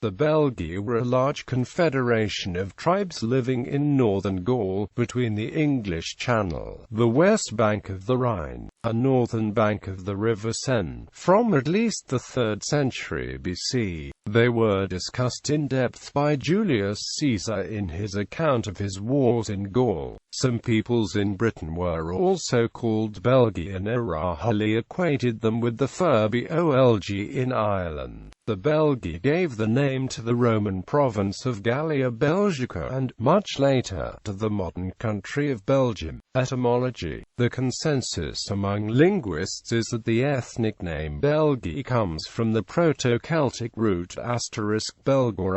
The Belgae were a large confederation of tribes living in northern Gaul, between the English Channel, the west bank of the Rhine, and northern bank of the river Seine, from at least the 3rd century BC. They were discussed in depth by Julius Caesar in his account of his wars in Gaul. Some peoples in Britain were also called Belgae and O'Rahilly equated them with the Fir Bolg in Ireland. The Belgae gave the name to the Roman province of Gallia Belgica and, much later, to the modern country of Belgium. Etymology. The consensus among linguists is that the ethnic name Belgae comes from the Proto-Celtic root *Belg or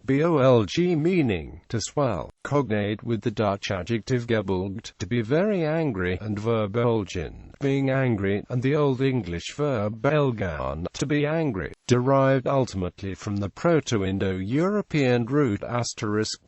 *Bolg meaning to swell, cognate with the Dutch adjective gebelgd, to be very angry, and verb Belgian, being angry, and the Old English verb belgaan, to be angry, derived ultimately from the Proto-Indo-European root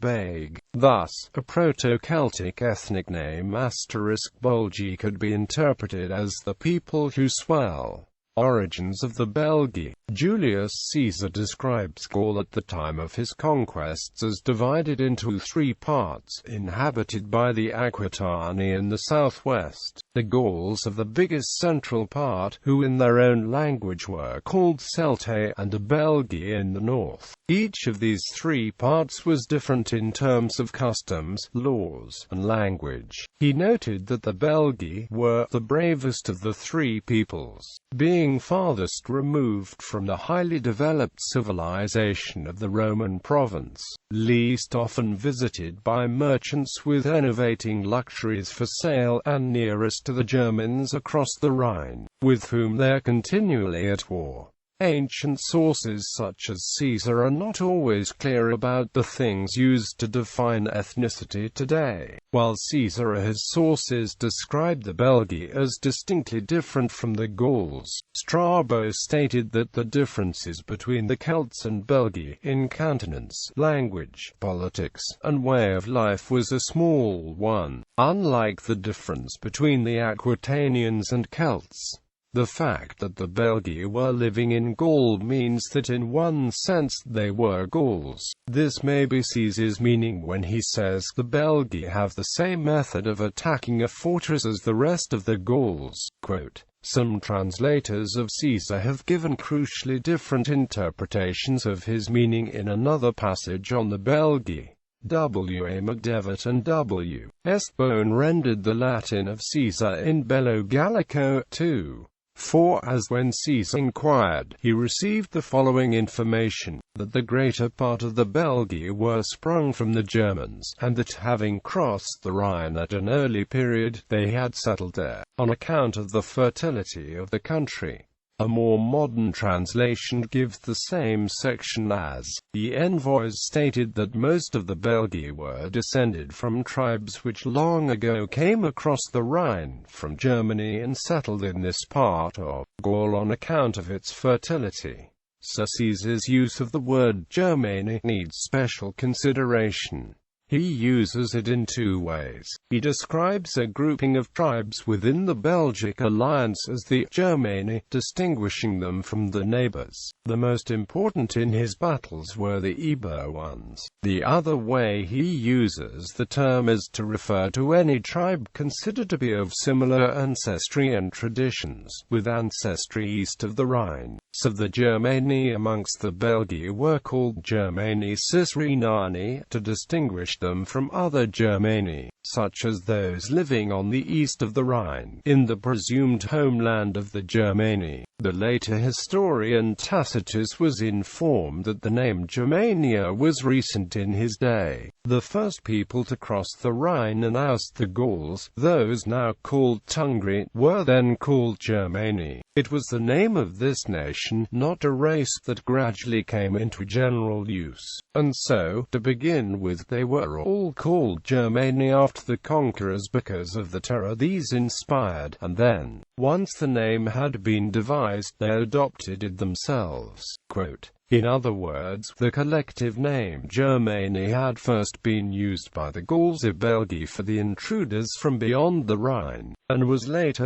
*beg. Thus, a Proto-Celtic ethnic name *Bolgi could be interpreted as the people who swell. Origins of the Belgae. Julius Caesar describes Gaul at the time of his conquests as divided into 3 parts, inhabited by the Aquitani in the southwest, the Gauls of the biggest central part, who in their own language were called Celtae, and the Belgae in the north. Each of these 3 parts was different in terms of customs, laws, and language. He noted that the Belgae were the bravest of the 3 peoples, being farthest removed from the highly developed civilization of the Roman province, least often visited by merchants with enervating luxuries for sale, and nearest to the Germans across the Rhine, with whom they are continually at war. Ancient sources such as Caesar are not always clear about the things used to define ethnicity today. While Caesar and his sources describe the Belgae as distinctly different from the Gauls, Strabo stated that the differences between the Celts and Belgae in countenance, language, politics, and way of life was a small one, unlike the difference between the Aquitanians and Celts. The fact that the Belgae were living in Gaul means that in one sense they were Gauls. This may be Caesar's meaning when he says the Belgae have the same method of attacking a fortress as the rest of the Gauls. Quote, some translators of Caesar have given crucially different interpretations of his meaning in another passage on the Belgae. W. A. McDevitt and W. S. Bone rendered the Latin of Caesar in Bello Gallico 2. For as when Caesar inquired, he received the following information, that the greater part of the Belgae were sprung from the Germans, and that having crossed the Rhine at an early period, they had settled there, on account of the fertility of the country. A more modern translation gives the same section as, the envoys stated that most of the Belgae were descended from tribes which long ago came across the Rhine from Germany and settled in this part of Gaul on account of its fertility. Sir Caesar's use of the word Germani needs special consideration. He uses it in 2 ways. He describes a grouping of tribes within the Belgic alliance as the Germani, distinguishing them from the neighbors. The most important in his battles were the Iber ones. The other way he uses the term is to refer to any tribe considered to be of similar ancestry and traditions, with ancestry east of the Rhine. So the Germani amongst the Belgae were called Germani Cicerenani, to distinguish them from other Germani, such as those living on the east of the Rhine, in the presumed homeland of the Germani. The later historian Tacitus was informed that the name Germania was recent in his day. The first people to cross the Rhine and oust the Gauls, those now called Tungri, were then called Germani. It was the name of this nation, not a race, that gradually came into general use, and so, to begin with, they were all called Germani after the conquerors because of the terror these inspired, and then, once the name had been devised, they adopted it themselves. Quote, in other words, the collective name Germani had first been used by the Gauls of Belgae for the intruders from beyond the Rhine, and was later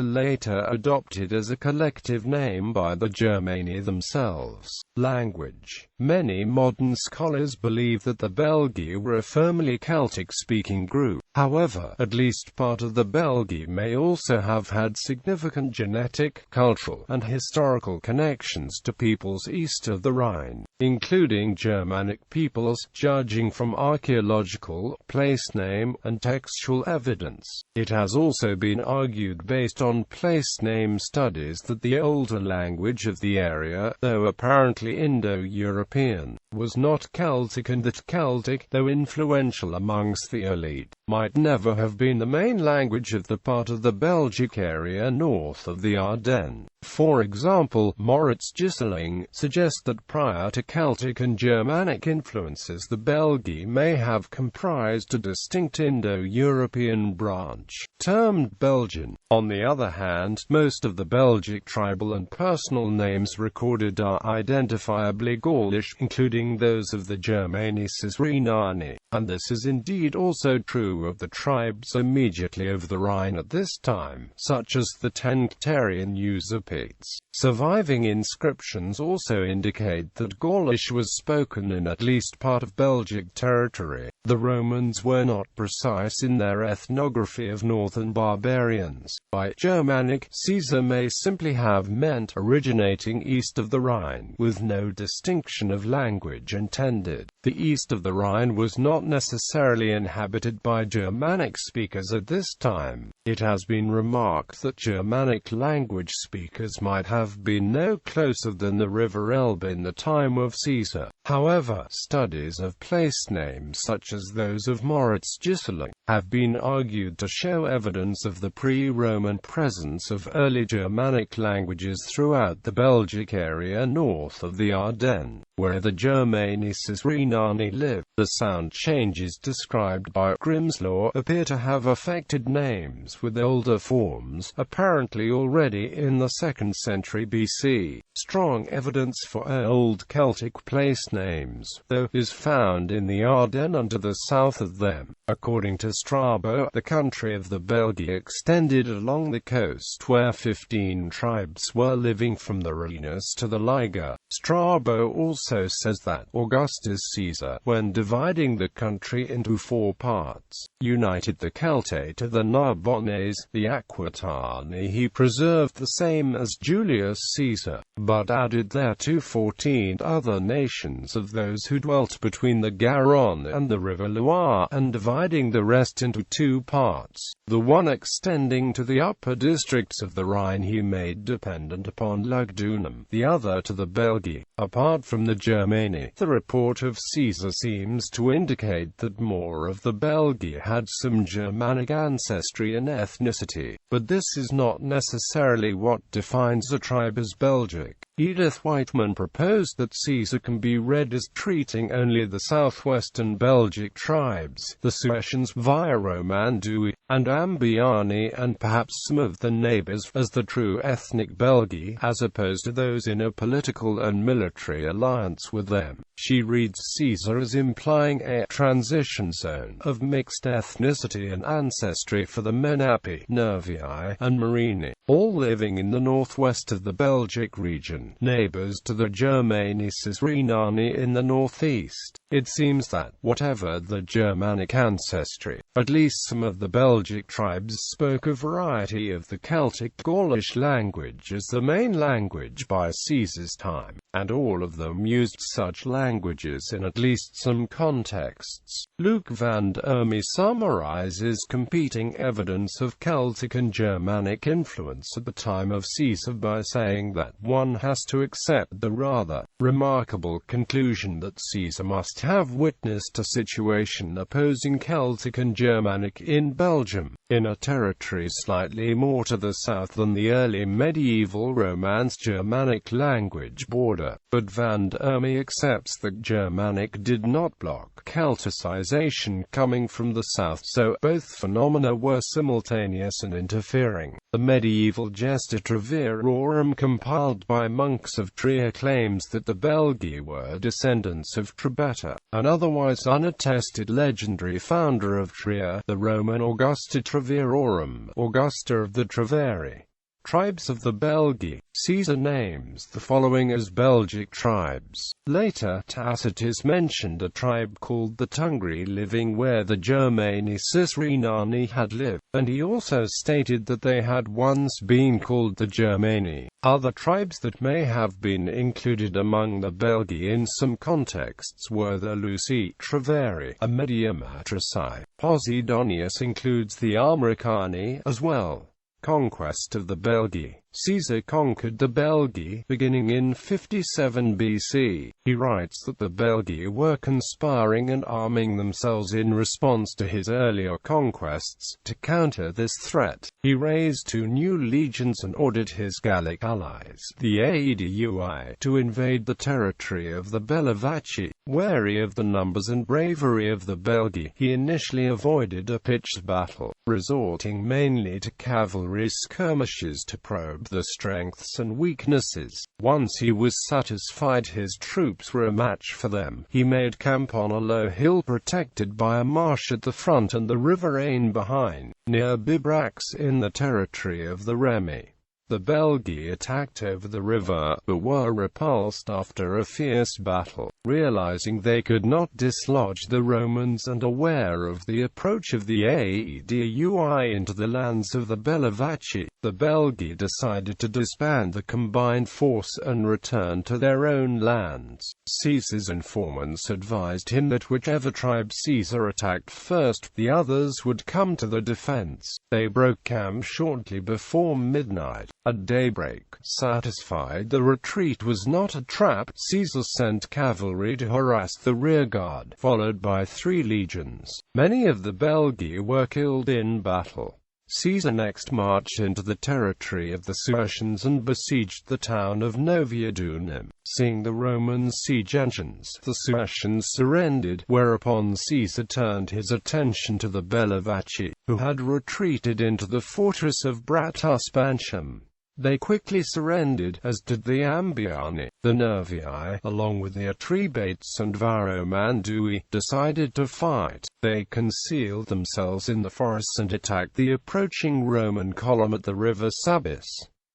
adopted as a collective name by the Germani themselves. Language. Many modern scholars believe that the Belgae were a firmly Celtic-speaking group. However, at least part of the Belgae may also have had significant genetic, cultural, and historical connections to peoples east of the Rhine, including Germanic peoples, judging from archaeological, place name, and textual evidence. It has also been argued based on place name studies that the older language of the area, though apparently Indo-European, was not Celtic, and that Celtic, though influential amongst the elite, might never have been the main language of the part of the Belgic area north of the Ardennes. For example, Moritz Gieseling suggests that prior to Celtic and Germanic influences, the Belgae may have comprised a distinct Indo-European branch, termed Belgian. On the other hand, most of the Belgic tribal and personal names recorded are identifiably Gaulish, including those of the Germanices Rhenani, and this is indeed also true of the tribes immediately over the Rhine at this time, such as the Tencterian Usurpates. Surviving inscriptions also indicate that Gaulish was spoken in at least part of Belgic territory. The Romans were not precise in their ethnography of northern barbarians. By Germanic, Caesar may simply have meant originating east of the Rhine, with no distinction of language intended. The east of the Rhine was not necessarily inhabited by Germanic speakers at this time. It has been remarked that Germanic language speakers might have been no closer than the River Elbe in the time of Caesar. However, studies of place names such as those of Moritz Gieseling have been argued to show evidence of the pre-Roman presence of early Germanic languages throughout the Belgic area north of the Ardennes, where the Germanices Rhenani live. The sound changes described by Grimm's Law appear to have affected names with older forms, apparently already in the 2nd century BC. Strong evidence for Old Celtic place names, though, is found in the Ardennes and to the south of them. According to Strabo, the country of the Belgae extended along the coast where 15 tribes were living from the Rhenus to the Liger. Strabo also says that Augustus Caesar, when dividing the country into 4 parts, united the Celtae to the Narbonnese, the Aquitani he preserved the same as Julius Caesar, but added thereto 14 other nations of those who dwelt between the Garonne and the river Loire, and dividing the rest into 2 parts, the one extending to the upper districts of the Rhine he made dependent upon Lugdunum, the other to the Belgae. Apart from the Germani, the report of Caesar seems to indicate that more of the Belgae had some Germanic ancestry and ethnicity, but this is not necessarily what defines a tribe as Belgic. Edith Whiteman proposed that Caesar can be read as treating only the southwestern Belgic tribes, the Suessians via Romandui, and Ambiani, and perhaps some of the neighbors, as the true ethnic Belgae, as opposed to those in a political and military alliance with them. She reads Caesar as implying a transition zone of mixed ethnicity and ancestry for the Menapi, Nervii, and Morini, all living in the northwest of the Belgic region, neighbors to the Germanices Rhenani in the northeast. It seems that, whatever the Germanic ancestry, at least some of the Belgic tribes spoke a variety of the Celtic Gaulish language as the main language by Caesar's time, and all of them used such languages in at least some contexts. Luc van der Erme summarizes competing evidence of Celtic and Germanic influence at the time of Caesar by saying that one has to accept the rather remarkable conclusion that Caesar must have witnessed a situation opposing Celtic and Germanic in Belgium, in a territory slightly more to the south than the early medieval Romance Germanic language border. But van der Erme accepts that Germanic did not block Celticization coming from the south, so both phenomena were simultaneous and interfering. The medieval Gesta Treverorum compiled by monks of Trier claims that the Belgae were descendants of Trebetta, an otherwise unattested legendary founder of Trier, the Roman Augusta Treverorum, Augusta of the Treveri. Tribes of the Belgae. Caesar names the following as Belgic tribes. Later, Tacitus mentioned a tribe called the Tungri living where the Germani Cicerinae had lived, and he also stated that they had once been called the Germani. Other tribes that may have been included among the Belgae in some contexts were the Luci Treveri, a Mediamatrici. Posidonius includes the Armoricani as well. Conquest of the Belgae. Caesar conquered the Belgae, beginning in 57 BC. He writes that the Belgae were conspiring and arming themselves in response to his earlier conquests. To counter this threat, he raised 2 new legions and ordered his Gallic allies, the Aedui, to invade the territory of the Bellovaci. Wary of the numbers and bravery of the Belgae, he initially avoided a pitched battle, resorting mainly to cavalry skirmishes to probe the strengths and weaknesses. Once he was satisfied his troops were a match for them, he made camp on a low hill protected by a marsh at the front and the river Rhine behind, near Bibrax in the territory of the Remi. The Belgae attacked over the river, but were repulsed after a fierce battle. Realizing they could not dislodge the Romans and aware of the approach of the Aedui into the lands of the Bellovaci, the Belgae decided to disband the combined force and return to their own lands. Caesar's informants advised him that whichever tribe Caesar attacked first, the others would come to the defense. They broke camp shortly before midnight. At daybreak, satisfied the retreat was not a trap, Caesar sent cavalry to harass the rearguard, followed by 3 legions. Many of the Belgae were killed in battle. Caesar next marched into the territory of the Suessians and besieged the town of Noviodunum. Seeing the Roman siege engines, the Suessians surrendered, whereupon Caesar turned his attention to the Bellovaci, who had retreated into the fortress of Bratuspantium. They quickly surrendered, as did the Ambiani. The Nervii, along with the Atrebates and Varomandui, decided to fight. They concealed themselves in the forests and attacked the approaching Roman column at the river Sabis.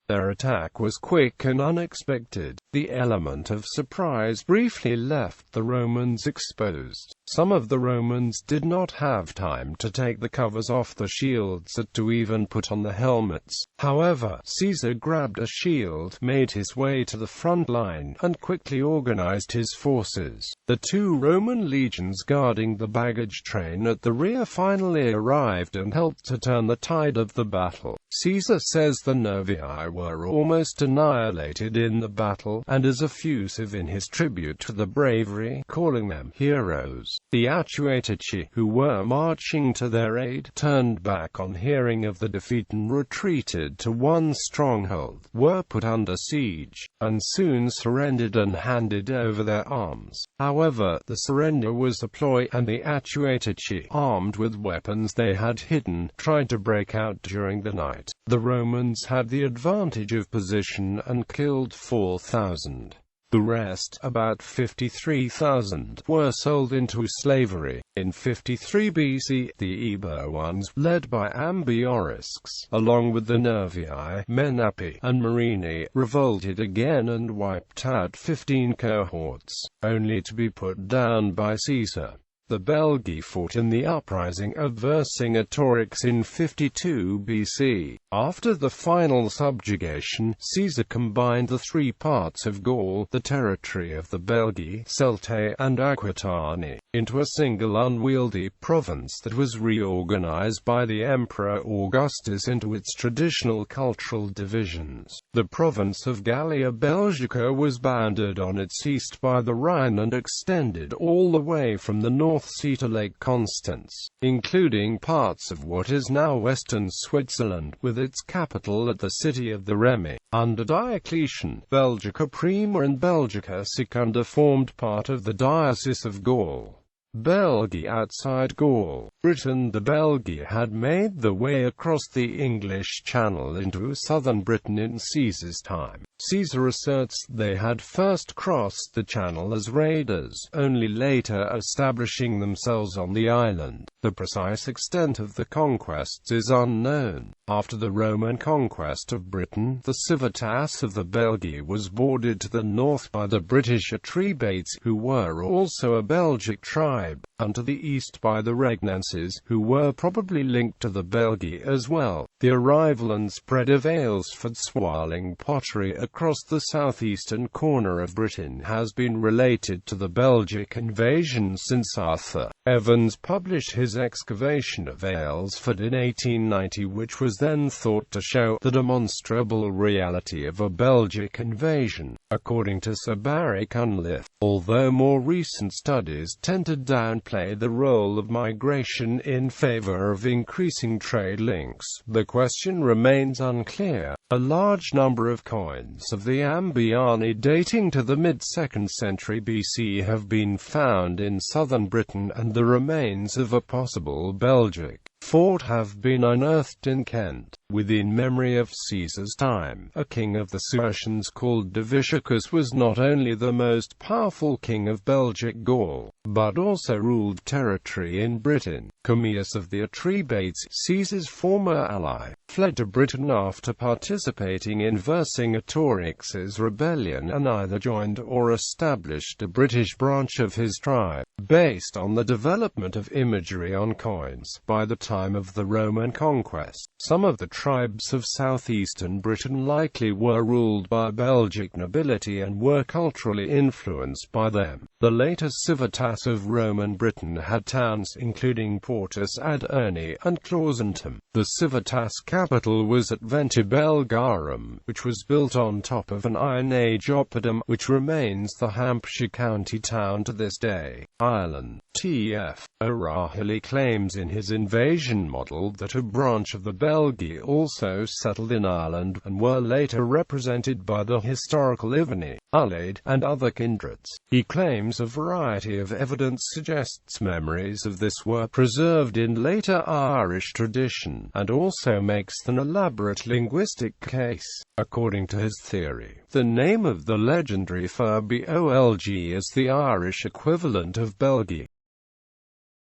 Their attack was quick and unexpected. The element of surprise briefly left the Romans exposed. Some of the Romans did not have time to take the covers off the shields or to even put on the helmets. However, Caesar grabbed a shield, made his way to the front line, and quickly organized his forces. The 2 Roman legions guarding the baggage train at the rear finally arrived and helped to turn the tide of the battle. Caesar says the Nervii were almost annihilated in the battle, and is effusive in his tribute to the bravery, calling them heroes. The Atuatici, who were marching to their aid, turned back on hearing of the defeat and retreated to one stronghold, were put under siege, and soon surrendered and handed over their arms. However, the surrender was a ploy, and the Atuatici, armed with weapons they had hidden, tried to break out during the night. The Romans had the advantage of position and killed 4,000. The rest, about 53,000, were sold into slavery. In 53 BC, the Eburones, led by Ambiorix, along with the Nervii, Menapi, and Marini, revolted again and wiped out 15 cohorts, only to be put down by Caesar. The Belgae fought in the uprising of Vercingetorix in 52 BC. After the final subjugation, Caesar combined the 3 parts of Gaul, the territory of the Belgae, Celtae, and Aquitani, into a single unwieldy province that was reorganized by the Emperor Augustus into its traditional cultural divisions. The province of Gallia Belgica was bounded on its east by the Rhine and extended all the way from the North Sea to Lake Constance, including parts of what is now western Switzerland, with its capital at the city of the Remi. Under Diocletian, Belgica Prima and Belgica Secunda formed part of the Diocese of Gaul. Belgae outside Gaul. Britain. The Belgae had made the way across the English Channel into southern Britain in Caesar's time. Caesar asserts they had first crossed the Channel as raiders, only later establishing themselves on the island. The precise extent of the conquests is unknown. After the Roman conquest of Britain, the civitas of the Belgae was bordered to the north by the British Atrebates, who were also a Belgic tribe, and to the east by the Regnenses, who were probably linked to the Belgae as well. The arrival and spread of Aylesford swirling pottery across the southeastern corner of Britain has been related to the Belgic invasion since Arthur Evans published his excavation of Aylesford in 1890, which was then thought to show the demonstrable reality of a Belgic invasion, according to Sir Barry Cunliffe. Although more recent studies tend to downplay the role of migration in favor of increasing trade links, the question remains unclear. A large number of coins of the Ambiani dating to the mid-2nd century BC have been found in southern Britain, and the remains of a possible Belgic fort have been unearthed in Kent. Within memory of Caesar's time, a king of the Suessians called Diviciacus was not only the most powerful king of Belgic Gaul, but also ruled territory in Britain. Commius of the Atrebates, Caesar's former ally, fled to Britain after participating in Vercingetorix's rebellion and either joined or established a British branch of his tribe. Based on the development of imagery on coins by the time of the Roman conquest, some of the tribes of southeastern Britain likely were ruled by Belgic nobility and were culturally influenced by them. The later civitas of Roman Britain had towns including Portus ad Erni and Clausentum. The civitas capital was at Venti Belgarum, which was built on top of an Iron Age oppidum, which remains the Hampshire county town to this day. Ireland.T.F. O'Rahilly claims in his invasion model that a branch of the Belgae also settled in Ireland, and were later represented by the historical Ivany, Ullaid, and other kindreds. He claims a variety of evidence suggests memories of this were preserved in later Irish tradition, and also makes an elaborate linguistic case. According to his theory, the name of the legendary Fir Bolg is the Irish equivalent of Belgae.